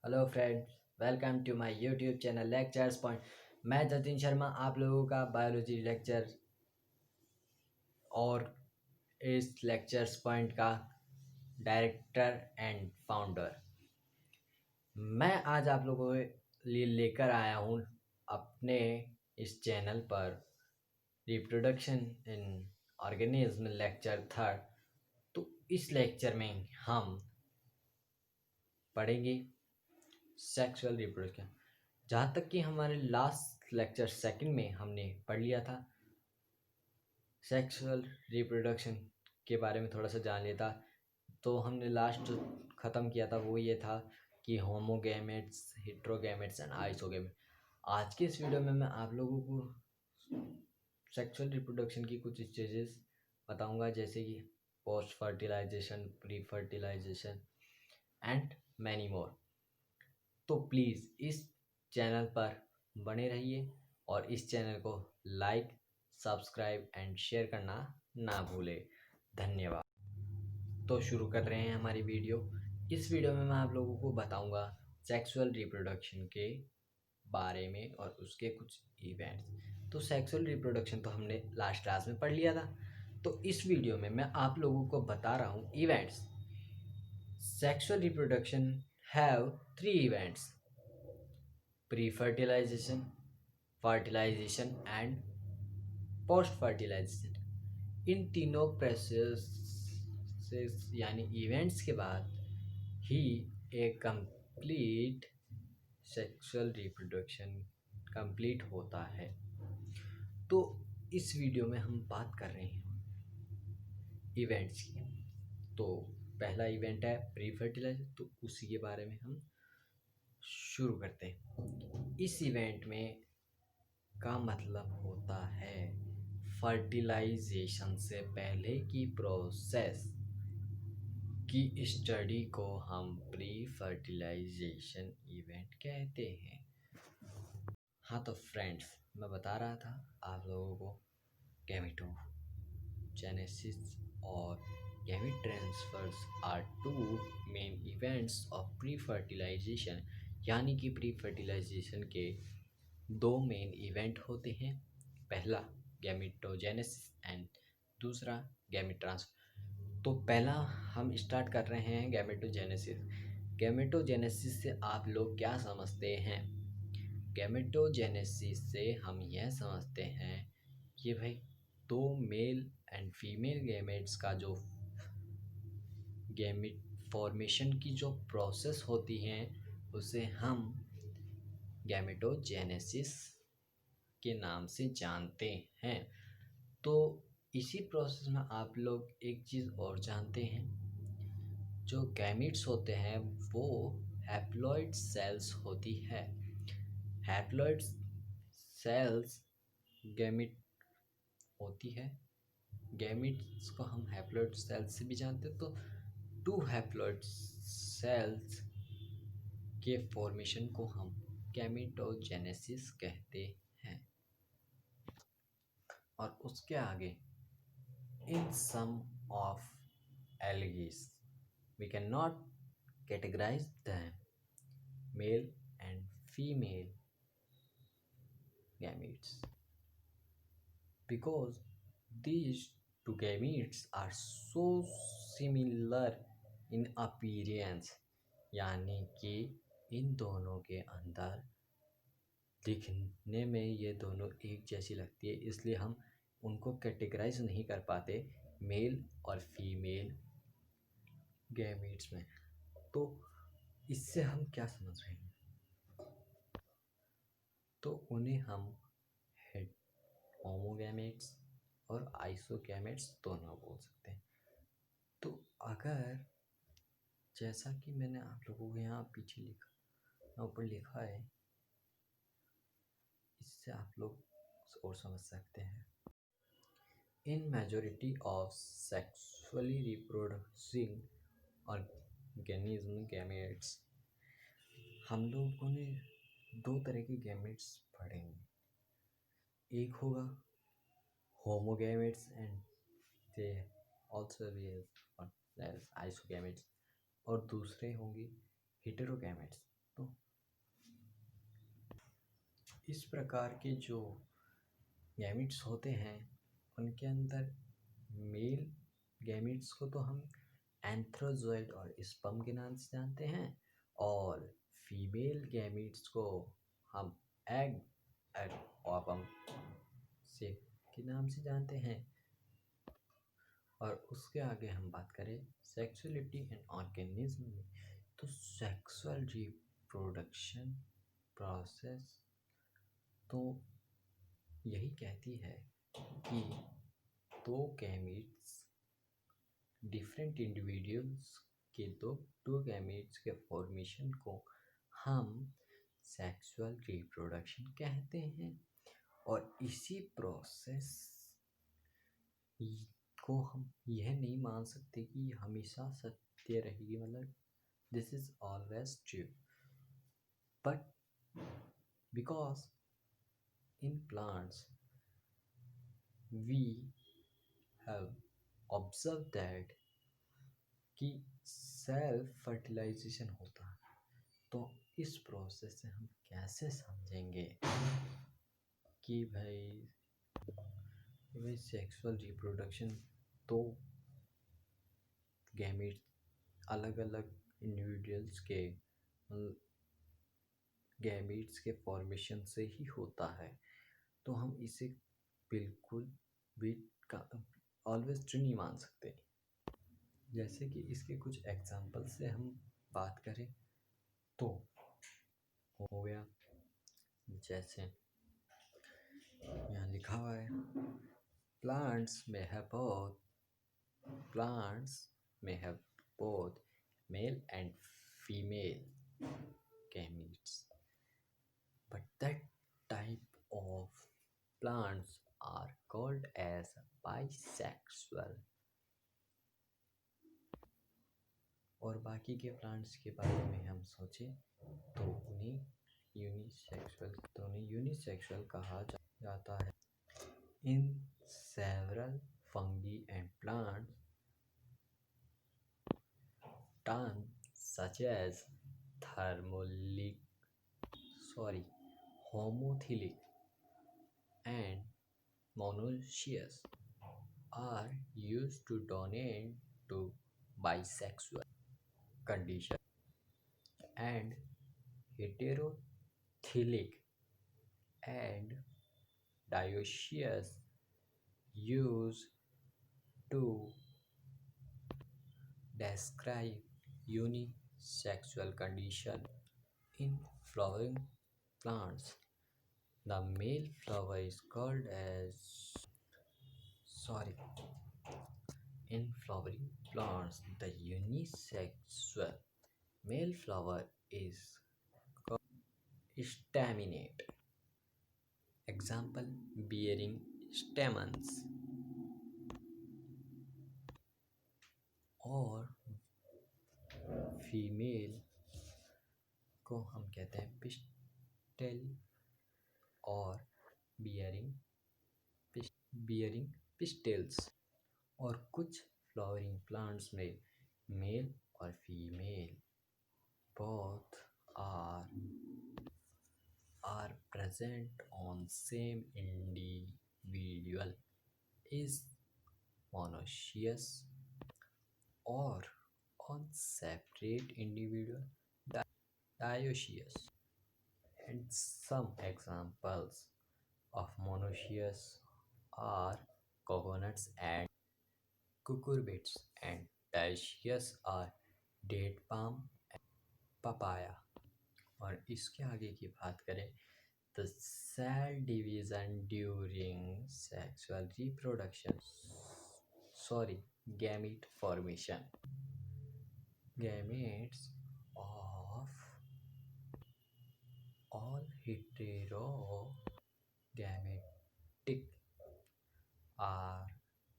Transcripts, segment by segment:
Hello friends, welcome to my YouTube channel lectures point. मैं जतिन शर्मा आप लोगों का बायोलॉजी लेक्चर और इस लेक्चर्स पॉइंट का डायरेक्टर एंड फाउंडर। मैं आज आप लोगों के लिए लेकर आया हूँ अपने इस चैनल पर reproduction in organism lecture third. तो इस लेक्चर में हम पढ़ेंगे सेक्सुअल रिप्रोडक्शन। जहाँ तक कि हमारे लास्ट लेक्चर सेकंड में हमने पढ़ लिया था, सेक्सुअल रिप्रोडक्शन के बारे में थोड़ा सा जान लिया था। तो हमने लास्ट जो ख़त्म किया था वो ये था कि होमोगैमेट्स, हेट्रोगैमेट्स एंड आइसोगैमेट्स। आज के इस वीडियो में मैं आप लोगों को सेक्सुअल रिप्रोडक्शन की कुछ स्टेजेस बताऊंगा, जैसे कि post fertilization, pre fertilization and many more. तो प्लीज़ इस चैनल पर बने रहिए और इस चैनल को लाइक, सब्सक्राइब एंड शेयर करना ना भूलें। धन्यवाद। तो शुरू कर रहे हैं हमारी वीडियो। इस वीडियो में मैं आप लोगों को बताऊंगा सेक्सुअल रिप्रोडक्शन के बारे में और उसके कुछ इवेंट्स। तो सेक्सुअल रिप्रोडक्शन तो हमने लास्ट क्लास में पढ़ लिया था। तो इस वीडियो में मैं आप लोगों को बता रहा हूँ events. Sexual reproduction have 3 events: pre-fertilisation, fertilisation and post fertilisation. इन तीनों प्रोसेस यानी इवेंट्स के बाद ही एक कंप्लीट सेक्सुअल रिप्रोडक्शन कंप्लीट होता है। तो इस वीडियो में हम बात कर रहे हैं इवेंट्स की। तो पहला इवेंट है प्री फर्टिलाइजेशन, तो उसी के बारे में हम शुरू करते हैं। इस इवेंट में का मतलब होता है फर्टिलाइजेशन से पहले की प्रोसेस की स्टडी को हम प्री फर्टिलाइजेशन इवेंट कहते हैं। हाँ तो फ्रेंड्स, मैं बता रहा था आप लोगों को गैमेटोजेनेसिस और gamete transfers are two main events of pre fertilization. यानी कि प्री फर्टिलाइजेशन के दो मेन इवेंट होते हैं, पहला गैमेटोजेनेसिस एंड दूसरा गैमेट ट्रांसफर। तो पहला हम स्टार्ट कर रहे हैं गैमेटोजेनेसिस। गैमेटोजेनेसिस से आप लोग क्या समझते हैं? गैमेटोजेनेसिस से हम यह समझते हैं कि भाई दो मेल एंड फीमेल गैमेट्स का जो गैमेट फॉर्मेशन की जो प्रोसेस होती है उसे हम गैमेटोजेनेसिस के नाम से जानते हैं। तो इसी प्रोसेस में आप लोग एक चीज़ और जानते हैं, जो गैमेट्स होते हैं वो हैप्लॉइड सेल्स होती है। हैप्लॉइड सेल्स गैमेट होती है। गैमेट्स को हम हैप्लॉइड सेल्स से भी जानते हैं। तो टू हैप्लॉइड सेल्स के फॉर्मेशन को हम गैमेटोजेनेसिस कहते हैं। और उसके आगे इन सम of algae we cannot categorize them male and female gametes because these two gametes are so similar in appearance। यानी कि इन दोनों के अंदर दिखने में ये दोनों एक जैसी लगती है, इसलिए हम उनको कैटेगराइज नहीं कर पाते मेल और फीमेल गैमेट्स में। तो इससे हम क्या समझ रहे हैं? तो उन्हें हम होमोगैमेट्स और आइसोगैमेट्स दोनों बोल सकते हैं। तो अगर जैसा कि मैंने आप लोगों को यहाँ पीछे लिखा, ऊपर लिखा है, इससे आप लोग और समझ सकते हैं। इन majority of sexually reproducing organism gametes, हम लोगों ने दो तरह के गैमेट्स पढ़ेंगे। एक होगा होमोगैमेट्स एंड दे आल्सो वी आइसोगैमेट्स, और दूसरे होंगे हेटेरोगैमेट्स। तो इस प्रकार के जो गैमिट्स होते हैं उनके अंदर मेल गैमिट्स को तो हम एंथ्रोजॉइड और स्पर्म के नाम से जानते हैं, और फीमेल गैमिट्स को हम एग एग ओवम से के नाम से जानते हैं। और उसके आगे हम बात करें सेक्सुअलिटी एंड ऑर्गेनिज्म में, तो सेक्सुअल रिप्रोडक्शन प्रोसेस तो यही कहती है कि दो गैमेट्स डिफरेंट इंडिविजुअल्स के दो गैमेट्स के फॉर्मेशन को हम सेक्सुअल रिप्रोडक्शन कहते हैं। और इसी प्रोसेस को हम यह नहीं मान सकते कि हमेशा सत्य रहेगी, मतलब this is always true, but because in plants we have observe that कि सेल्फ फर्टिलाइजेशन होता है। तो इस प्रोसेस से हम कैसे समझेंगे कि भाई सेक्सुअल रिप्रोडक्शन तो गैमेट्स अलग अलग इंडिविजुअल्स के गैमेट्स के फॉर्मेशन से ही होता है। तो हम इसे बिल्कुल भी ऑलवेज ट्रू नहीं मान सकते। जैसे कि इसके कुछ एग्जांपल से हम बात करें तो हो गया, जैसे यहाँ लिखा हुआ है प्लांट्स में have both male and female gametes, but that type of plants are called as bisexual। और बाकी के प्लांट्स के बारे में हम सोचें तो उन्हें यूनिसेक्सुअल कहा जाता है। In several fungi and plants terms such as homophilic and monoecious are used to denote to bisexual condition, and heterophilic and dioecious used to describe unisexual condition. In flowering plants, the male flower is called as in flowering plants, the unisexual male flower is called staminate. Example, bearing stamens, और female को हम कहते हैं पिस्टेल और bearing पिस्टेल्स। और कुछ flowering plants में mail और female both are present on same individual is monoecious, or on separate individual dioecious. And some examples of monoecious are coconuts and cucurbits, and dioecious are date palm and papaya। और इसके आगे की बात करें तो cell division during sexual reproduction, gamete formation, gametes of all heterogametic are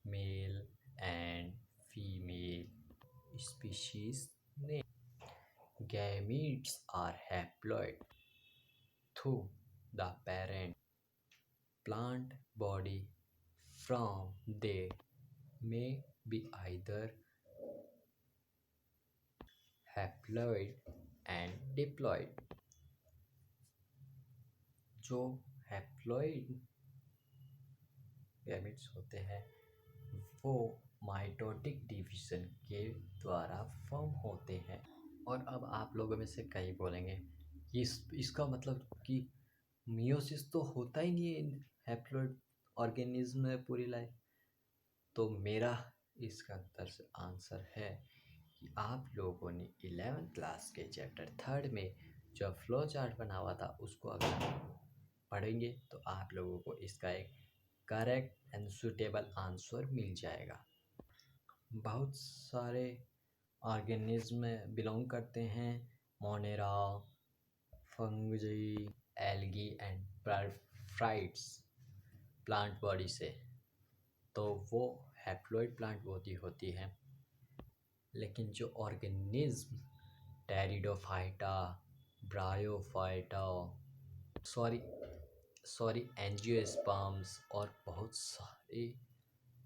male and female species name. Gametes are haploid through the parent plant body. From they may be either haploid and diploid। जो haploid gametes होते हैं वो mitotic division के द्वारा form होते हैं। और अब आप लोगों में से कई बोलेंगे कि इसका मतलब कि मियोसिस तो होता ही नहीं है हैप्लॉइड ऑर्गेनिज्म में पूरी लाइफ। तो मेरा इसका आंसर है कि आप लोगों ने 11th क्लास के चैप्टर 3 में जो फ्लो चार्ट बना हुआ था उसको अगर आप पढ़ेंगे तो आप लोगों को इसका एक करेक्ट एंड सुटेबल आंसर मिल जाएगा। बहुत सारे ऑर्गेनिज्म बिलोंग करते हैं मोनेरा, फंगी, एल्गी एंड फ्राइट्स प्लांट बॉडी से। तो वो हैप्लॉइड प्लांट बॉडी होती है। लेकिन जो organism pteridophyta, bryophyta, sorry angiosperms और बहुत सारे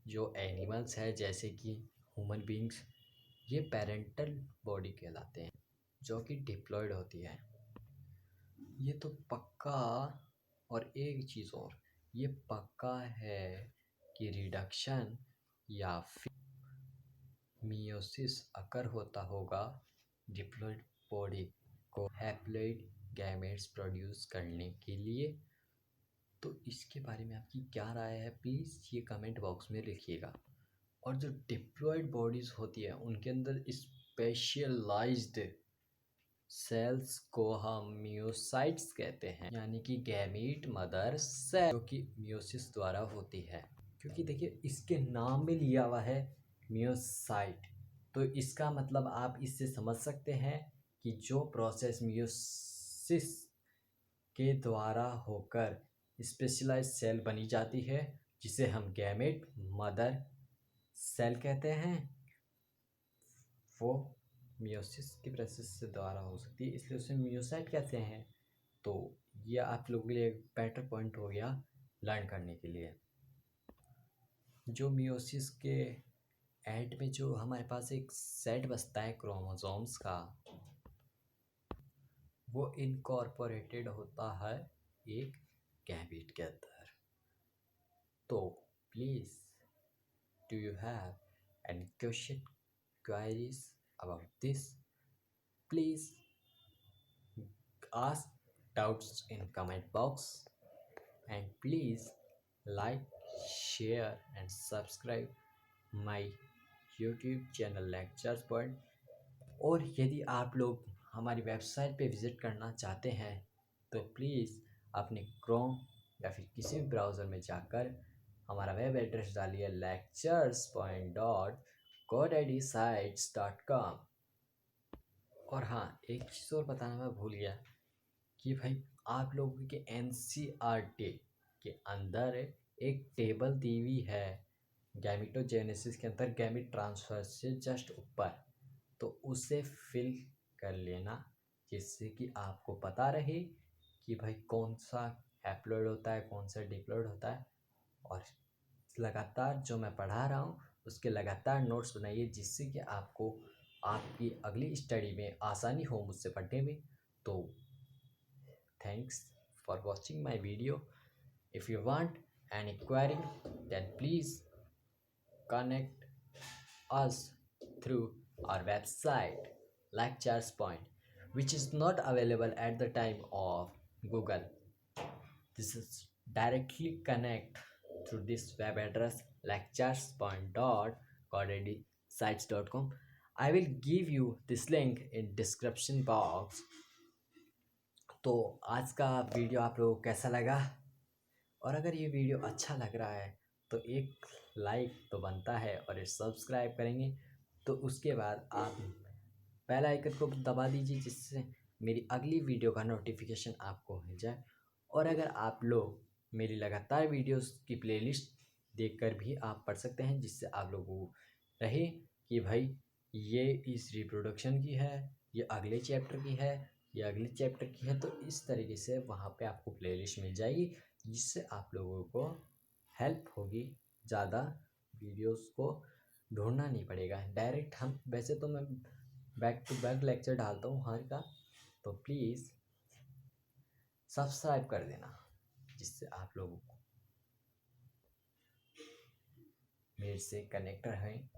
जो एनिमल्स हैं जैसे कि ह्यूमन बींग्स, ये पेरेंटल बॉडी कहलाते हैं जो कि डिप्लॉयड होती है। ये तो पक्का। और एक चीज़ और, ये पक्का है कि रिडक्शन या फिर मियोसिस अकर होता होगा डिप्लॉयड बॉडी को हैप्लॉइड गैमेट्स प्रोड्यूस करने के लिए। तो इसके बारे में आपकी क्या राय है, प्लीज़ ये कमेंट बॉक्स में लिखिएगा। और जो डिप्लॉयड बॉडीज़ होती है उनके अंदर स्पेशलाइज्ड सेल्स को हम मियोसाइट्स कहते हैं, यानी कि गैमीट मदर सेल, जो कि मियोसिस द्वारा होती है। क्योंकि देखिए इसके नाम में लिया हुआ है मियोसाइट, तो इसका मतलब आप इससे समझ सकते हैं कि जो प्रोसेस मियोसिस के द्वारा होकर स्पेशलाइज्ड सेल बनी जाती है जिसे हम गैमेट मदर सेल कहते हैं, वो मियोसिस के प्रोसेस से द्वारा हो सकती है, इसलिए उसे मियोसाइट कहते हैं। तो ये आप लोगों के लिए एक बेटर पॉइंट हो गया लर्न करने के लिए। जो मियोसिस के एंड में जो हमारे पास एक सेट बचता है क्रोमोसोम्स का, वो इनकॉर्पोरेटेड होता है एक गैमेट के अंदर। तो please do you have any question queries about this, please ask doubts in comment box and please like, share and subscribe my YouTube channel lectures point। और यदि आप लोग हमारी वेबसाइट पे विज़िट करना चाहते हैं तो प्लीज़ अपने क्रोम या फिर किसी भी ब्राउज़र में जाकर हमारा वेब एड्रेस डालिए lecturespoint.godidsites.com। और हाँ, एक चीज़ और बताना मैं भूल गया कि भाई आप लोगों के NCERT के अंदर एक टेबल दी हुई है गैमेटोजेनेसिस के अंदर गैमेट ट्रांसफर से जस्ट ऊपर, तो उसे फिल कर लेना जिससे कि आपको पता रहे कि भाई कौन सा हैप्लॉइड होता है कौन सा डिप्लॉइड होता है। और लगातार जो मैं पढ़ा रहा हूँ उसके लगातार नोट्स बनाइए जिससे कि आपको आपकी अगली स्टडी में आसानी हो मुझसे पढ़ने में। तो thanks for watching my video. If you want any query then please connect us through our website lectures point, which is not available at the time of Google. This is directly connect through this web address lecturespoint.godadsites.com. I will give you this link in description box। तो आज का video आप लोगों को कैसा लगा, और अगर ये वीडियो अच्छा लग रहा है तो एक लाइक तो बनता है और ये सब्सक्राइब करेंगे तो उसके बाद आप बेल आइकन को दबा दीजिए जिससे मेरी अगली वीडियो का नोटिफिकेशन आपको मिल जाए। और अगर आप लोग मेरी लगातार वीडियोस की प्लेलिस्ट देखकर भी आप पढ़ सकते हैं जिससे आप लोगों को रहे कि भाई ये इस रिप्रोडक्शन की है, ये अगले चैप्टर की है, ये अगले चैप्टर की है। तो इस तरीके से वहाँ पे आपको प्लेलिस्ट मिल जाएगी जिससे आप लोगों को हेल्प होगी, ज़्यादा वीडियोस को ढूंढना नहीं पड़ेगा। डायरेक्ट हम वैसे तो मैं बैक टू बैक लेक्चर डालता हूँ हर का, तो प्लीज़ सब्सक्राइब कर देना जिससे आप लोगों को मेरे से कनेक्ट रहें